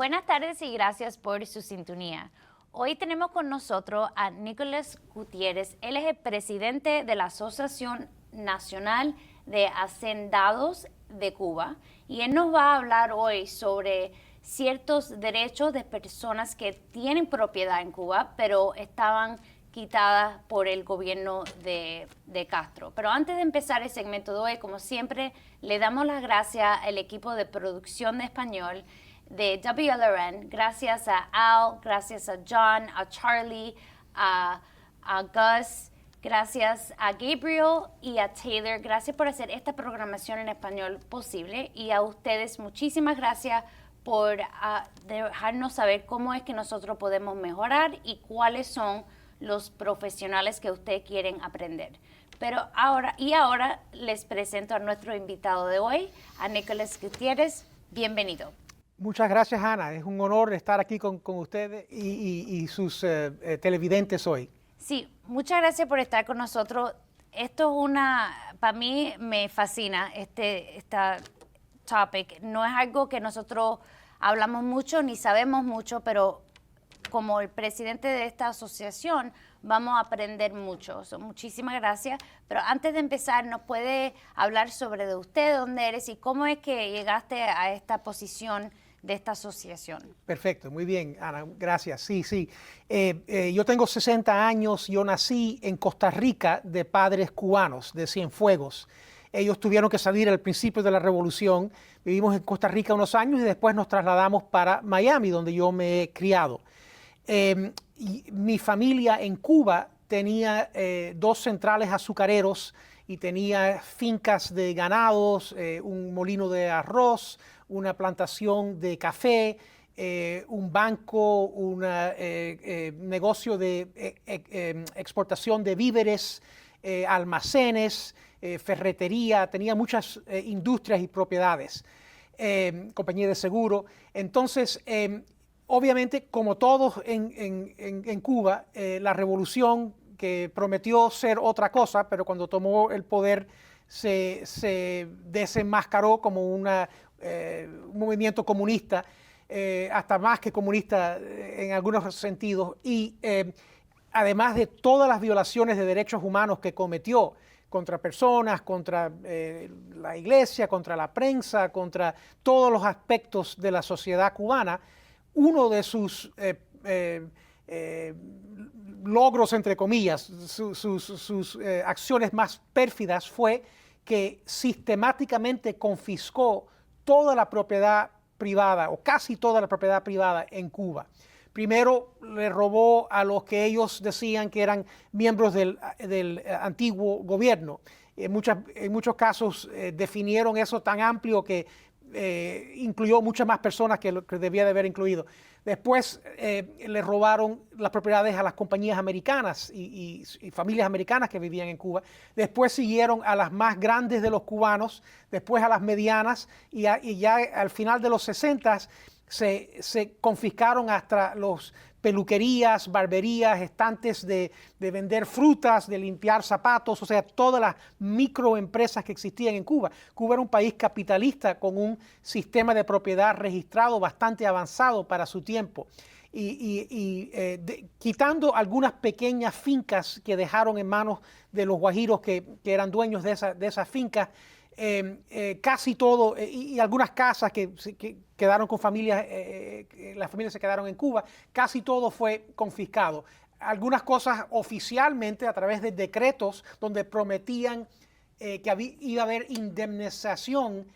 Buenas tardes y gracias por su sintonía. Hoy tenemos con nosotros a Nicolás Gutiérrez. Él es el presidente de la Asociación Nacional de Hacendados de Cuba y él nos va a hablar hoy sobre ciertos derechos de personas que tienen propiedad en Cuba, pero estaban quitadas por el gobierno de Castro. Pero antes de empezar el segmento de hoy, como siempre, le damos las gracias al equipo de producción de español de WLRN, gracias a Al, gracias a John, a Charlie, a Gus, gracias a Gabriel y a Taylor. Gracias por hacer esta programación en español posible. Y a ustedes, muchísimas gracias por dejarnos saber cómo es que nosotros podemos mejorar y cuáles son los profesionales que ustedes quieren aprender. Pero ahora les presento a nuestro invitado de hoy, a Nicolás Gutiérrez. Bienvenido. Muchas gracias, Ana. Es un honor estar aquí con ustedes y sus televidentes hoy. Sí, muchas gracias por estar con nosotros. Esto es para mí me fascina esta topic. No es algo que nosotros hablamos mucho ni sabemos mucho, pero como el presidente de esta asociación vamos a aprender mucho. Muchísimas gracias. Pero antes de empezar, ¿nos puede hablar sobre de usted, dónde eres y cómo es que llegaste a esta posición de esta asociación? Perfecto, muy bien, Ana, gracias. Sí. Yo tengo 60 años, yo nací en Costa Rica de padres cubanos, de Cienfuegos. Ellos tuvieron que salir al principio de la revolución. Vivimos en Costa Rica unos años y después nos trasladamos para Miami, donde yo me he criado. Y mi familia en Cuba tenía 2 centrales azucareros y tenía fincas de ganados, un molino de arroz, una plantación de café, un banco, un negocio de exportación de víveres, almacenes, ferretería, tenía muchas industrias y propiedades, compañía de seguro. Entonces, obviamente, como todos en Cuba, la revolución que prometió ser otra cosa, pero cuando tomó el poder se desenmascaró como un movimiento comunista, hasta más que comunista en algunos sentidos, y además de todas las violaciones de derechos humanos que cometió contra personas, contra la iglesia, contra la prensa, contra todos los aspectos de la sociedad cubana, uno de sus logros, entre comillas, sus acciones más pérfidas fue que sistemáticamente confiscó toda la propiedad privada, o casi toda la propiedad privada en Cuba. Primero le robó a los que ellos decían que eran miembros del antiguo gobierno. En muchos casos definieron eso tan amplio que incluyó muchas más personas que lo que debía de haber incluido. Después le robaron las propiedades a las compañías americanas y familias americanas que vivían en Cuba. Después siguieron a las más grandes de los cubanos, después a las medianas y ya al final de los 60 se confiscaron hasta los peluquerías, barberías, estantes de vender frutas, de limpiar zapatos, o sea, todas las microempresas que existían en Cuba. Cuba era un país capitalista con un sistema de propiedad registrado bastante avanzado para su tiempo. Quitando algunas pequeñas fincas que dejaron en manos de los guajiros que eran dueños de esas fincas, casi todo, y algunas casas que quedaron con familias, las familias se quedaron en Cuba, casi todo fue confiscado. Algunas cosas oficialmente a través de decretos donde prometían que iba a haber indemnización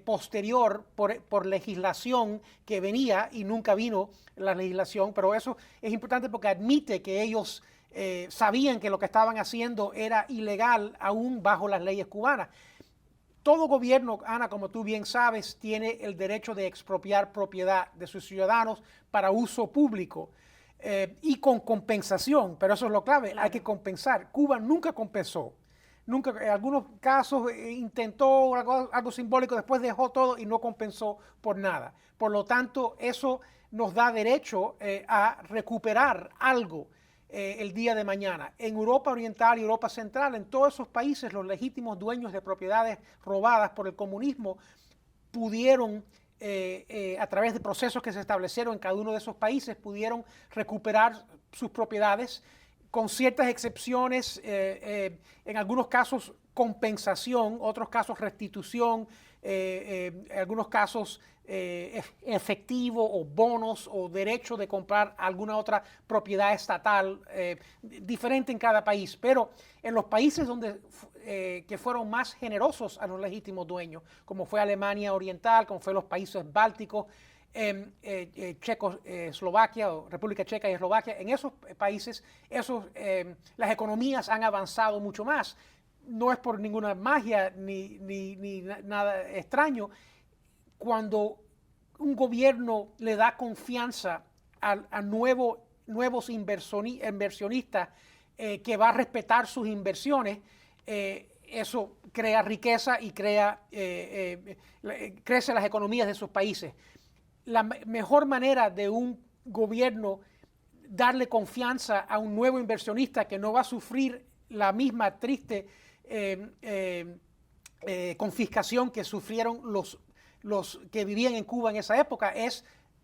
posterior por legislación que venía y nunca vino la legislación, pero eso es importante porque admite que ellos sabían que lo que estaban haciendo era ilegal aún bajo las leyes cubanas. Todo gobierno, Ana, como tú bien sabes, tiene el derecho de expropiar propiedad de sus ciudadanos para uso público y con compensación, pero eso es lo clave, claro. Hay que compensar. Cuba nunca compensó, nunca, en algunos casos intentó algo simbólico, después dejó todo y no compensó por nada. Por lo tanto, eso nos da derecho a recuperar algo el día de mañana. En Europa Oriental y Europa Central, en todos esos países, los legítimos dueños de propiedades robadas por el comunismo pudieron a través de procesos que se establecieron en cada uno de esos países, pudieron recuperar sus propiedades, con ciertas excepciones, en algunos casos compensación, otros casos restitución, en algunos casos efectivo o bonos o derecho de comprar alguna otra propiedad estatal, diferente en cada país. Pero en los países donde que fueron más generosos a los legítimos dueños, como fue Alemania Oriental, como fue los países bálticos, Eslovaquia o República Checa y Eslovaquia, en esos países las economías han avanzado mucho más. No es por ninguna magia ni nada extraño. Cuando un gobierno le da confianza a nuevos inversionistas que va a respetar sus inversiones, eso crea riqueza y crece las economías de esos países. La mejor manera de un gobierno darle confianza a un nuevo inversionista que no va a sufrir la misma triste confiscación que sufrieron los que vivían en Cuba en esa época es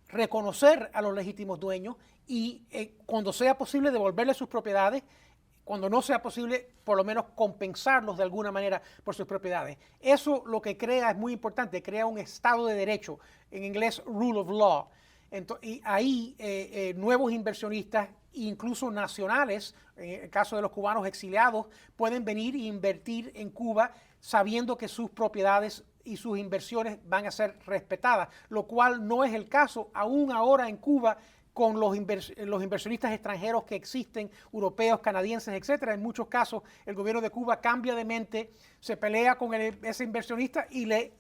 reconocer a los legítimos dueños y cuando sea posible devolverles sus propiedades, cuando no sea posible por lo menos compensarlos de alguna manera por sus propiedades. Eso lo que crea es muy importante, crea un Estado de Derecho, en inglés rule of law. Y ahí nuevos inversionistas, incluso nacionales, en el caso de los cubanos exiliados, pueden venir e invertir en Cuba sabiendo que sus propiedades y sus inversiones van a ser respetadas, lo cual no es el caso aún ahora en Cuba con los inversionistas extranjeros que existen, europeos, canadienses, etcétera. En muchos casos el gobierno de Cuba cambia de mente, se pelea con ese inversionista y le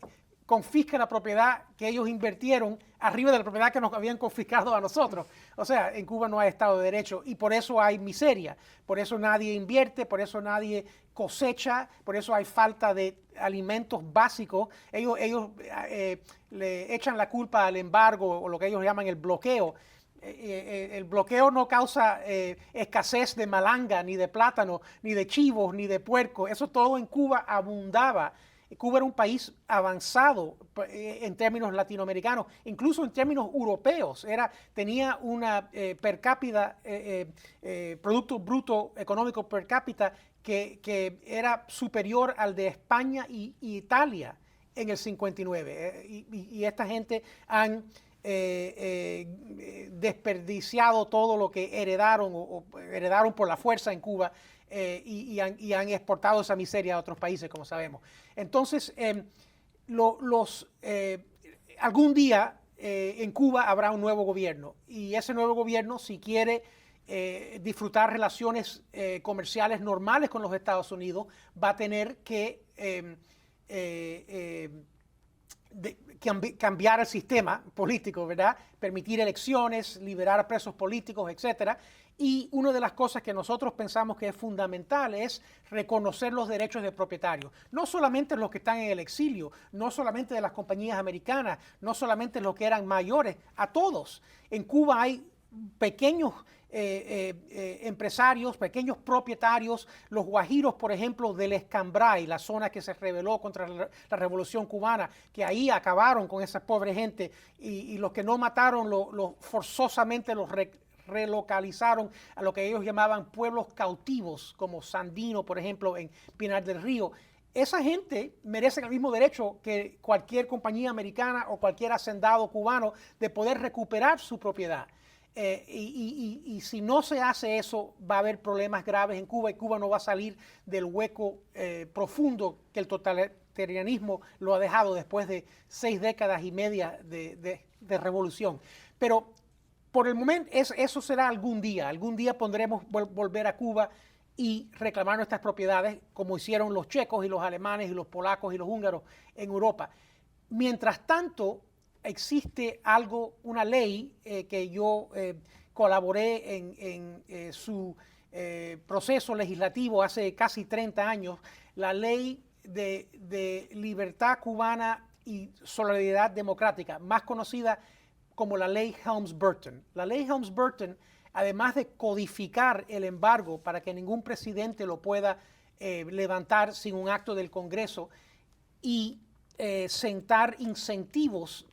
confisca la propiedad que ellos invirtieron arriba de la propiedad que nos habían confiscado a nosotros. O sea, en Cuba no hay Estado de Derecho y por eso hay miseria, por eso nadie invierte, por eso nadie cosecha, por eso hay falta de alimentos básicos. Ellos le echan la culpa al embargo o lo que ellos llaman el bloqueo. El bloqueo no causa escasez de malanga, ni de plátano, ni de chivos, ni de puerco. Eso todo en Cuba abundaba. Cuba era un país avanzado en términos latinoamericanos, incluso en términos europeos. Tenía una per cápita, Producto Bruto Económico per cápita que era superior al de España y Italia en el 59. Y esta gente han desperdiciado todo lo que heredaron o heredaron por la fuerza en Cuba y han exportado esa miseria a otros países, como sabemos. Entonces, algún día en Cuba habrá un nuevo gobierno y ese nuevo gobierno, si quiere disfrutar relaciones comerciales normales con los Estados Unidos, va a tener que cambiar el sistema político, ¿verdad? Permitir elecciones, liberar a presos políticos, etcétera. Y una de las cosas que nosotros pensamos que es fundamental es reconocer los derechos de propietarios. No solamente los que están en el exilio, no solamente de las compañías americanas, no solamente los que eran mayores, a todos. En Cuba hay pequeños empresarios, pequeños propietarios, los guajiros, por ejemplo, del Escambray, la zona que se rebeló contra la Revolución Cubana, que ahí acabaron con esa pobre gente y los que no mataron forzosamente los relocalizaron a lo que ellos llamaban pueblos cautivos, como Sandino, por ejemplo, en Pinar del Río. Esa gente merece el mismo derecho que cualquier compañía americana o cualquier hacendado cubano de poder recuperar su propiedad. Y si no se hace eso, va a haber problemas graves en Cuba y Cuba no va a salir del hueco profundo que el totalitarianismo lo ha dejado después de 6 décadas y media de revolución. Pero por el momento eso será algún día. Algún día podremos volver a Cuba y reclamar nuestras propiedades como hicieron los checos y los alemanes y los polacos y los húngaros en Europa. Mientras tanto, existe una ley que yo colaboré en su proceso legislativo hace casi 30 años, la ley de libertad cubana y solidaridad democrática, más conocida como la ley Helms-Burton. La ley Helms-Burton, además de codificar el embargo para que ningún presidente lo pueda levantar sin un acto del Congreso y sentar incentivos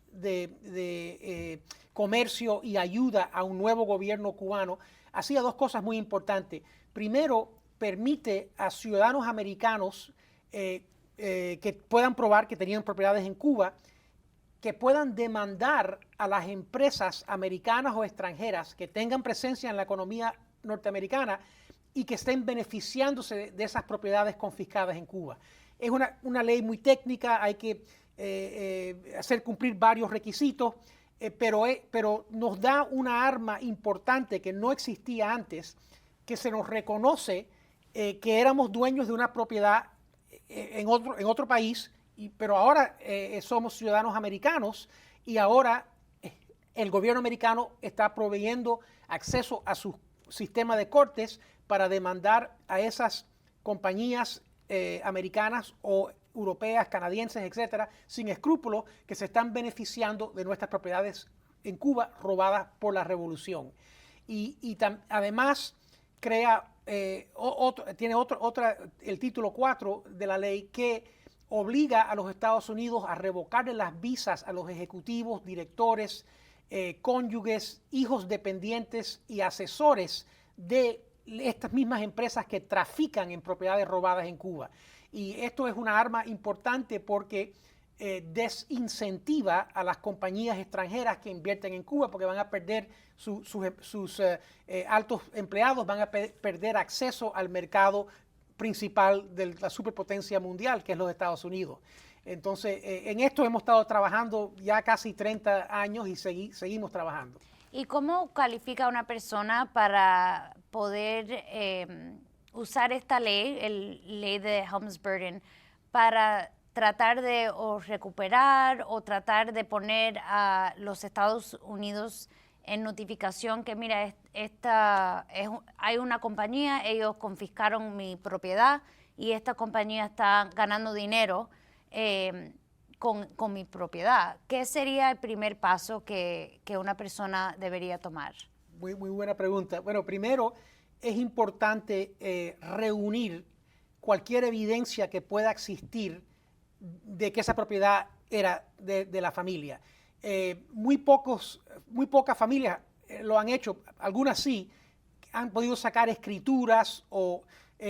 comercio y ayuda a un nuevo gobierno cubano, hacía dos cosas muy importantes. Primero, permite a ciudadanos americanos que puedan probar que tenían propiedades en Cuba, que puedan demandar a las empresas americanas o extranjeras que tengan presencia en la economía norteamericana y que estén beneficiándose de esas propiedades confiscadas en Cuba. Es una ley muy técnica, hay que hacer cumplir varios requisitos, pero nos da una arma importante que no existía antes, que se nos reconoce que éramos dueños de una propiedad en otro país, pero ahora somos ciudadanos americanos y ahora el gobierno americano está proveyendo acceso a su sistema de cortes para demandar a esas compañías americanas o europeas, canadienses, etcétera, sin escrúpulos, que se están beneficiando de nuestras propiedades en Cuba robadas por la revolución. Además crea el título 4 de la ley que obliga a los Estados Unidos a revocarle las visas a los ejecutivos, directores, cónyuges, hijos dependientes y asesores de estas mismas empresas que trafican en propiedades robadas en Cuba. Y esto es una arma importante porque desincentiva a las compañías extranjeras que invierten en Cuba, porque van a perder sus altos empleados, van a perder acceso al mercado principal de la superpotencia mundial, que es los Estados Unidos. Entonces, en esto hemos estado trabajando ya casi 30 años y seguimos trabajando. ¿Y cómo califica una persona para poder usar esta ley, ley de Helms-Burton, para tratar de recuperar o tratar de poner a los Estados Unidos en notificación que, mira, hay una compañía, ellos confiscaron mi propiedad y esta compañía está ganando dinero con mi propiedad? ¿Qué sería el primer paso que una persona debería tomar? Muy buena pregunta. Bueno, primero es importante reunir cualquier evidencia que pueda existir de que esa propiedad era de la familia. Muy pocas familias lo han hecho, algunas sí, han podido sacar escrituras o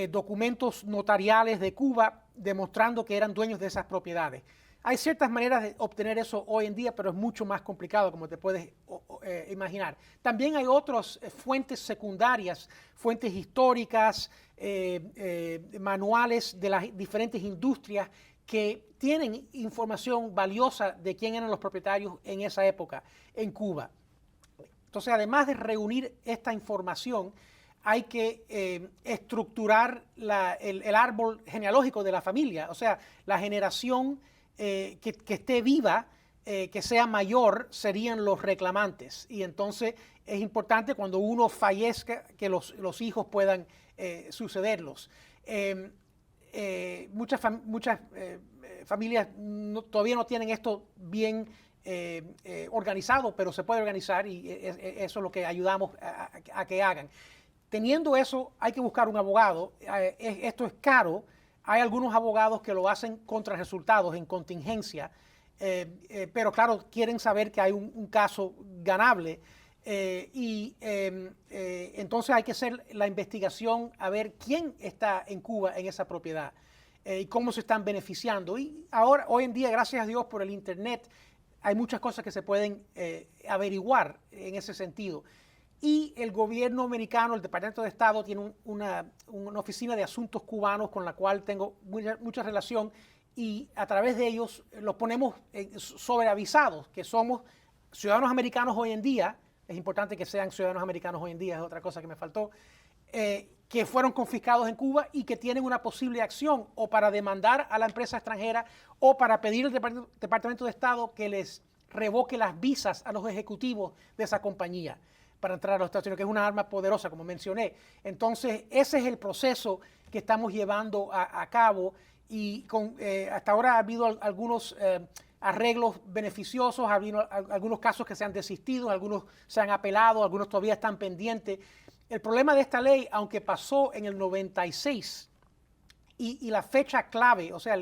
documentos notariales de Cuba demostrando que eran dueños de esas propiedades. Hay ciertas maneras de obtener eso hoy en día, pero es mucho más complicado, como te puedes imaginar. También hay otras fuentes secundarias, fuentes históricas, manuales de las diferentes industrias que tienen información valiosa de quién eran los propietarios en esa época en Cuba. Entonces, además de reunir esta información, hay que estructurar el árbol genealógico de la familia, o sea, la generación que esté viva, que sea mayor, serían los reclamantes. Y entonces es importante cuando uno fallezca que los hijos puedan sucederlos. Muchas familias todavía no tienen esto bien organizado, pero se puede organizar y eso es lo que ayudamos a que hagan. Teniendo eso, hay que buscar un abogado. Esto es caro. Hay algunos abogados que lo hacen contra resultados, en contingencia, pero claro, quieren saber que hay un caso ganable. Entonces hay que hacer la investigación a ver quién está en Cuba en esa propiedad y cómo se están beneficiando. Y ahora, hoy en día, gracias a Dios por el Internet, hay muchas cosas que se pueden averiguar en ese sentido. Y el gobierno americano, el Departamento de Estado, tiene una oficina de asuntos cubanos con la cual tengo mucha relación y a través de ellos los ponemos sobreavisados que somos ciudadanos americanos hoy en día. Es importante que sean ciudadanos americanos hoy en día, es otra cosa que me faltó, que fueron confiscados en Cuba y que tienen una posible acción o para demandar a la empresa extranjera o para pedir al Departamento de Estado que les revoque las visas a los ejecutivos de esa compañía para entrar a los Estados Unidos, que es una arma poderosa, como mencioné. Entonces, ese es el proceso que estamos llevando a cabo y hasta ahora ha habido algunos arreglos beneficiosos, ha habido algunos casos que se han desistido, algunos se han apelado, algunos todavía están pendientes. El problema de esta ley, aunque pasó en el 96 y la fecha clave, o sea,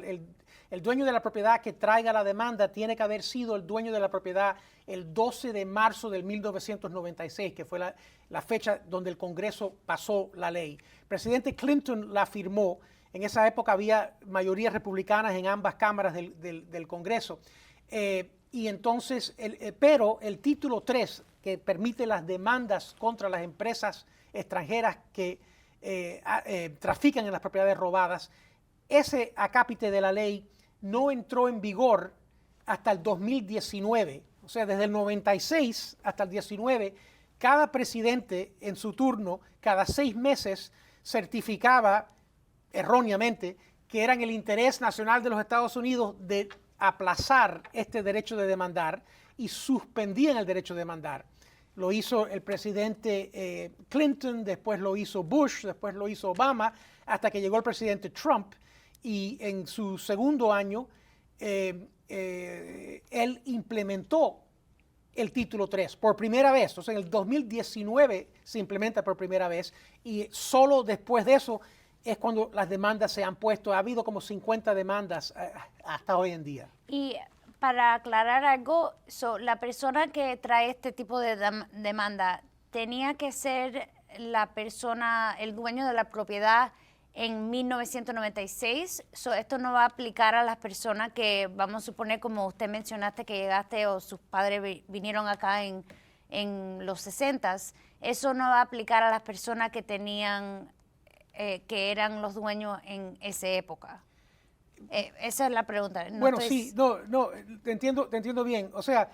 el dueño de la propiedad que traiga la demanda tiene que haber sido el dueño de la propiedad el 12 de marzo del 1996, que fue la fecha donde el Congreso pasó la ley. El presidente Clinton la firmó. En esa época había mayorías republicanas en ambas cámaras del Congreso. Y entonces, pero el título 3, que permite las demandas contra las empresas extranjeras que trafican en las propiedades robadas, ese acápite de la ley no entró en vigor hasta el 2019. O sea, desde el 96 hasta el 19, cada presidente en su turno, cada 6 meses, certificaba erróneamente que era en el interés nacional de los Estados Unidos de aplazar este derecho de demandar y suspendían el derecho de demandar. Lo hizo el presidente Clinton, después lo hizo Bush, después lo hizo Obama, hasta que llegó el presidente Trump. Y en su segundo año, él implementó el título 3 por primera vez. O sea, en el 2019 se implementa por primera vez y solo después de eso es cuando las demandas se han puesto. Ha habido como 50 demandas hasta hoy en día. Y para aclarar algo, la persona que trae este tipo de demanda tenía que ser la persona, el dueño de la propiedad en 1996. Esto no va a aplicar a las personas que, vamos a suponer, como usted mencionaste, que llegaste o sus padres vinieron acá en los 60s. Eso no va a aplicar a las personas que tenían, que eran los dueños en esa época. Esa es la pregunta. Te entiendo bien. O sea,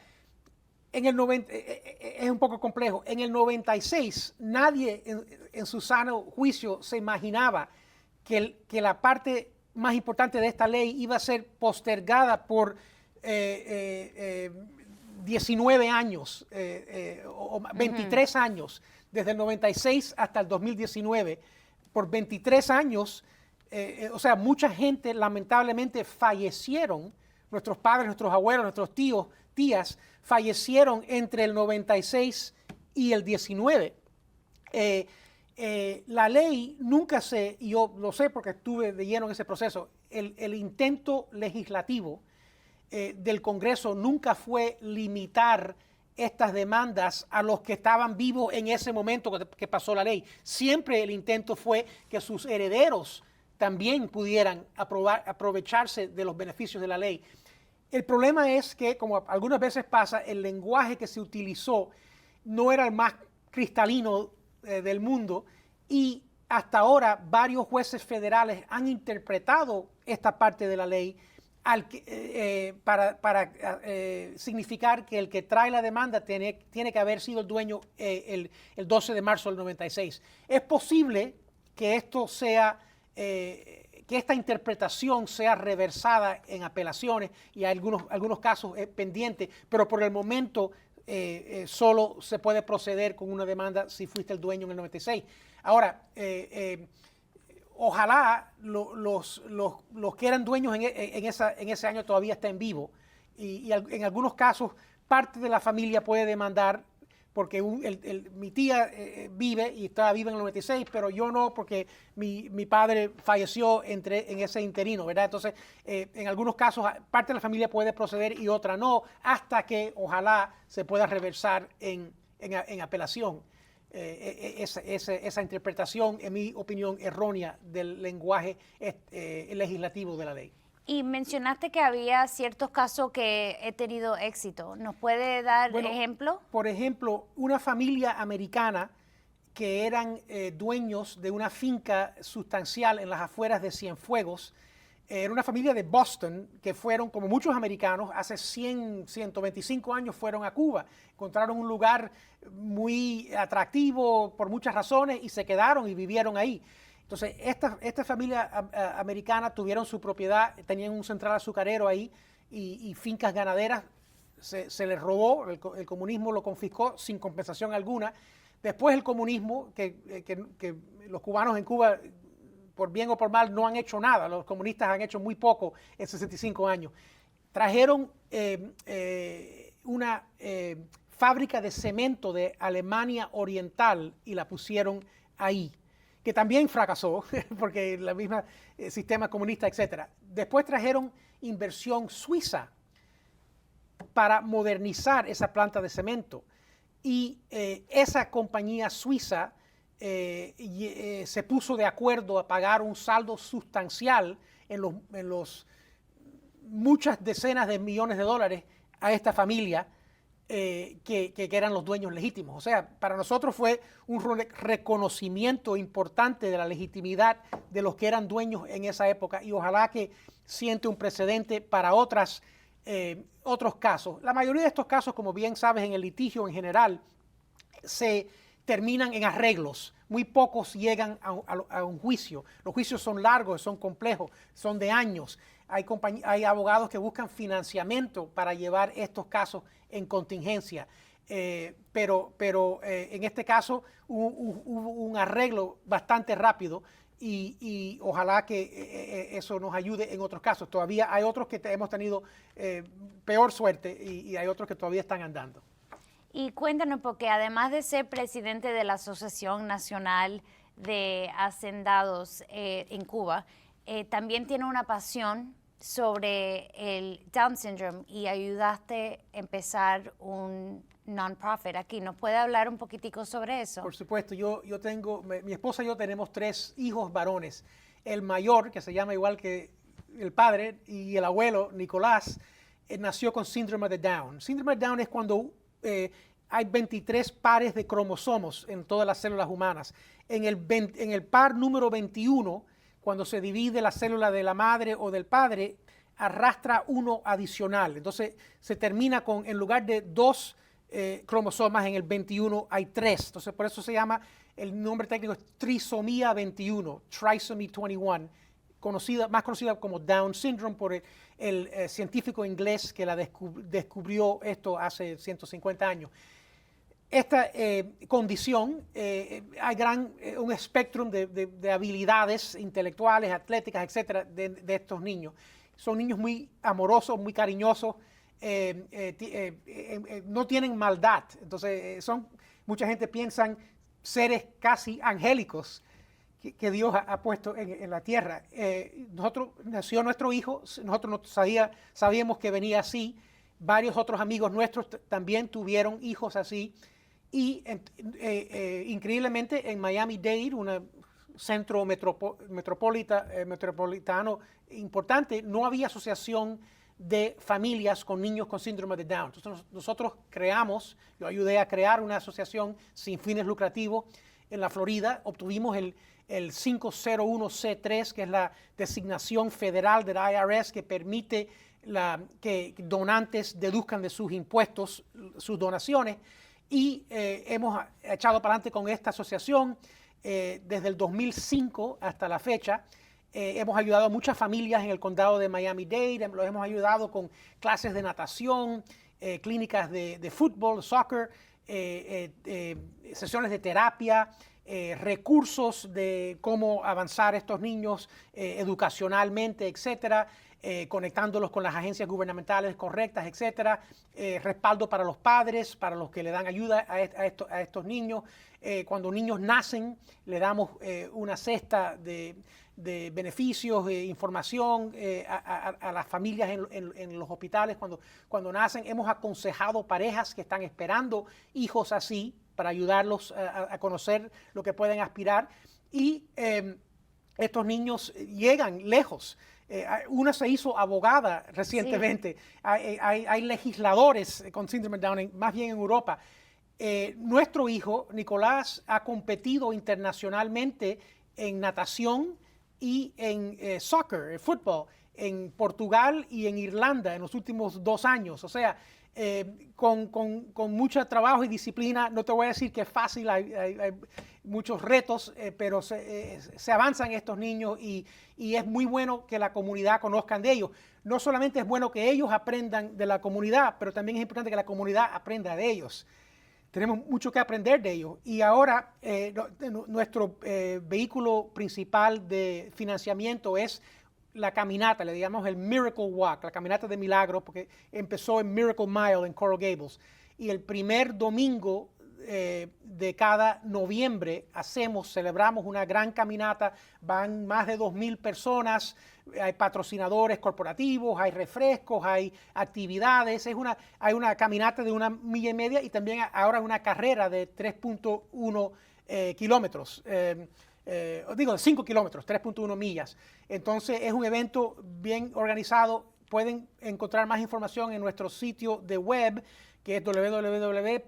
en el 90, es un poco complejo. En el 96, nadie en su sano juicio se imaginaba que la parte más importante de esta ley iba a ser postergada por 19 años o 23 años, desde el 96 hasta el 2019. Por 23 años, o sea, mucha gente lamentablemente fallecieron, nuestros padres, nuestros abuelos, nuestros tíos, tías, fallecieron entre el 96 y el 19. La ley nunca y yo lo sé porque estuve de lleno en ese proceso, el intento legislativo del Congreso nunca fue limitar estas demandas a los que estaban vivos en ese momento que pasó la ley. Siempre el intento fue que sus herederos también pudieran aprovecharse de los beneficios de la ley. El problema es que, como algunas veces pasa, el lenguaje que se utilizó no era el más cristalino del mundo y hasta ahora varios jueces federales han interpretado esta parte de la ley para significar que el que trae la demanda tiene que haber sido el dueño el 12 de marzo del 96. Es posible que esto sea, que esta interpretación sea reversada en apelaciones y hay algunos casos pendientes, pero por el momento solo se puede proceder con una demanda si fuiste el dueño en el 96. Ahora, ojalá los que eran dueños en ese año todavía estén vivos y en algunos casos parte de la familia puede demandar porque mi tía vive y estaba viva en el 96, pero yo no porque mi padre falleció en ese interino, ¿verdad? Entonces, en algunos casos parte de la familia puede proceder y otra no, hasta que ojalá se pueda reversar en apelación. Esa interpretación, en mi opinión, errónea del lenguaje legislativo de la ley. Y mencionaste que había ciertos casos que he tenido éxito. ¿Nos puede dar ejemplo? Por ejemplo, una familia americana que eran dueños de una finca sustancial en las afueras de Cienfuegos. Era una familia de Boston que fueron, como muchos americanos, hace 125 años fueron a Cuba. Encontraron un lugar muy atractivo por muchas razones y se quedaron y vivieron ahí. Entonces, esta familia americana tuvieron su propiedad, tenían un central azucarero ahí y fincas ganaderas. Se les robó, el comunismo lo confiscó sin compensación alguna. Después el comunismo, que los cubanos en Cuba, por bien o por mal, no han hecho nada. Los comunistas han hecho muy poco en 65 años. Trajeron una fábrica de cemento de Alemania Oriental y la pusieron ahí. que también fracasó, porque el mismo sistema comunista, etc. Después trajeron inversión suiza para modernizar esa planta de cemento. Y esa compañía suiza se puso de acuerdo a pagar un saldo sustancial en los muchas decenas de millones de dólares a esta familia que eran los dueños legítimos. O sea, para nosotros fue un reconocimiento importante de la legitimidad de los que eran dueños en esa época, y ojalá que siente un precedente para otros casos. La mayoría de estos casos, como bien sabes, en el litigio en general, se terminan en arreglos. Muy pocos llegan a un juicio. Los juicios son largos, son complejos, son de años. Hay abogados que buscan financiamiento para llevar estos casos en contingencia. Pero en este caso hubo un arreglo bastante rápido y ojalá que eso nos ayude en otros casos. Todavía hay otros que hemos tenido peor suerte y hay otros que todavía están andando. Y cuéntanos, porque además de ser presidente de la Asociación Nacional de Hacendados en Cuba, también tiene una pasión sobre el Down Syndrome y ayudaste a empezar un non-profit aquí. ¿Nos puede hablar un poquitico sobre eso? Por supuesto, yo tengo, mi esposa y yo tenemos 3 hijos varones. El mayor, que se llama igual que el padre y el abuelo, Nicolás, nació con síndrome de Down. Síndrome de Down es cuando hay 23 pares de cromosomos en todas las células humanas. En el par número 21, cuando se divide la célula de la madre o del padre, arrastra uno adicional. Entonces se termina con, en lugar de 2 cromosomas, en el 21 hay 3. Entonces por eso se llama, el nombre técnico es trisomía 21, trisomy 21, más conocida como Down Syndrome por el científico inglés que la descubrió esto hace 150 años. Esta condición, hay un espectro de habilidades intelectuales, atléticas, etcétera, de estos niños. Son niños muy amorosos, muy cariñosos, no tienen maldad. Entonces, mucha gente piensa seres casi angélicos que Dios ha puesto en la tierra. Nació nuestro hijo, nosotros no sabíamos que venía así. Varios otros amigos nuestros también tuvieron hijos así. Y increíblemente en Miami-Dade, un centro metropolitano importante, no había asociación de familias con niños con síndrome de Down. Entonces nosotros yo ayudé a crear una asociación sin fines lucrativos en la Florida. Obtuvimos el 501C3, que es la designación federal del IRS, que permite que donantes deduzcan de sus impuestos sus donaciones. Y hemos echado para adelante con esta asociación desde el 2005 hasta la fecha. Hemos ayudado a muchas familias en el condado de Miami-Dade, los hemos ayudado con clases de natación, clínicas de fútbol, soccer, sesiones de terapia, recursos de cómo avanzar estos niños educacionalmente, etcétera. Conectándolos con las agencias gubernamentales correctas, etcétera, respaldo para los padres, para los que le dan ayuda a estos niños. Cuando niños nacen, le damos una cesta de beneficios, información a las familias en los hospitales cuando nacen. Hemos aconsejado parejas que están esperando hijos así para ayudarlos a conocer lo que pueden aspirar. Y estos niños llegan lejos. Una se hizo abogada recientemente. Sí. Hay legisladores con síndrome de Down, más bien en Europa. Nuestro hijo, Nicolás, ha competido internacionalmente en natación y en soccer, fútbol, en Portugal y en Irlanda en los últimos 2 años. O sea, con mucho trabajo y disciplina. No te voy a decir que es fácil, hay muchos retos, pero se avanzan estos niños y es muy bueno que la comunidad conozcan de ellos. No solamente es bueno que ellos aprendan de la comunidad, pero también es importante que la comunidad aprenda de ellos. Tenemos mucho que aprender de ellos. Y ahora nuestro vehículo principal de financiamiento es la caminata, le llamamos el Miracle Walk, la caminata de milagros, porque empezó en Miracle Mile en Coral Gables. Y el primer domingo de cada noviembre celebramos una gran caminata, van más de 2,000 personas, hay patrocinadores corporativos, hay refrescos, hay actividades, hay una caminata de 1,5 millas y también ahora una carrera de 3.1 kilómetros. Digo, de 5 kilómetros, 3.1 millas. Entonces es un evento bien organizado. Pueden encontrar más información en nuestro sitio de web, que es www.DSAOM,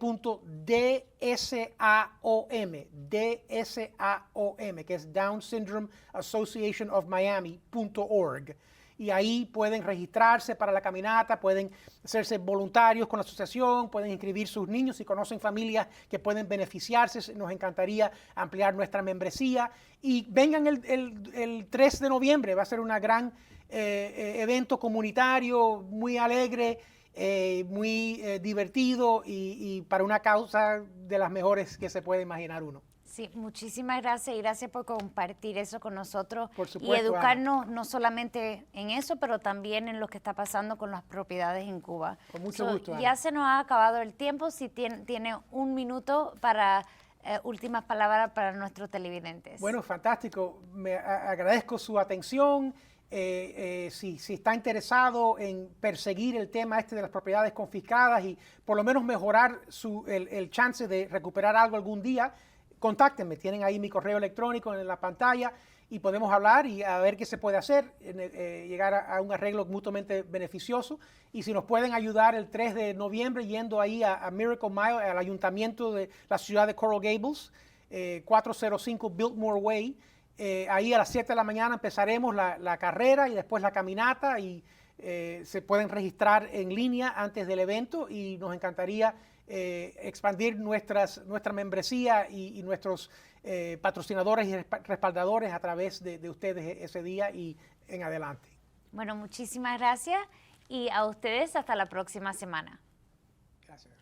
que es Down Syndrome Association of Miami.org. Y ahí pueden registrarse para la caminata, pueden hacerse voluntarios con la asociación, pueden inscribir sus niños si conocen familias que pueden beneficiarse. Nos encantaría ampliar nuestra membresía. Y vengan el 3 de noviembre, va a ser un gran evento comunitario, muy alegre, muy divertido y para una causa de las mejores que se puede imaginar uno. Sí, muchísimas gracias y gracias por compartir eso con nosotros. Por supuesto, y educarnos no solamente en eso, pero también en lo que está pasando con las propiedades en Cuba. Con mucho gusto, Ana. Ya se nos ha acabado el tiempo. Si tiene un minuto para últimas palabras para nuestros televidentes. Bueno, fantástico. Me agradezco su atención. Si está interesado en perseguir el tema de las propiedades confiscadas y por lo menos mejorar el chance de recuperar algo algún día, contáctenme. Tienen ahí mi correo electrónico en la pantalla y podemos hablar y a ver qué se puede hacer, llegar a un arreglo mutuamente beneficioso. Y si nos pueden ayudar el 3 de noviembre yendo ahí a Miracle Mile, al ayuntamiento de la ciudad de Coral Gables, 405 Biltmore Way. Ahí a las 7 de la mañana empezaremos la carrera y después la caminata y se pueden registrar en línea antes del evento y nos encantaría expandir nuestra membresía y nuestros patrocinadores y respaldadores a través de ustedes ese día y en adelante. Bueno, muchísimas gracias y a ustedes hasta la próxima semana. Gracias.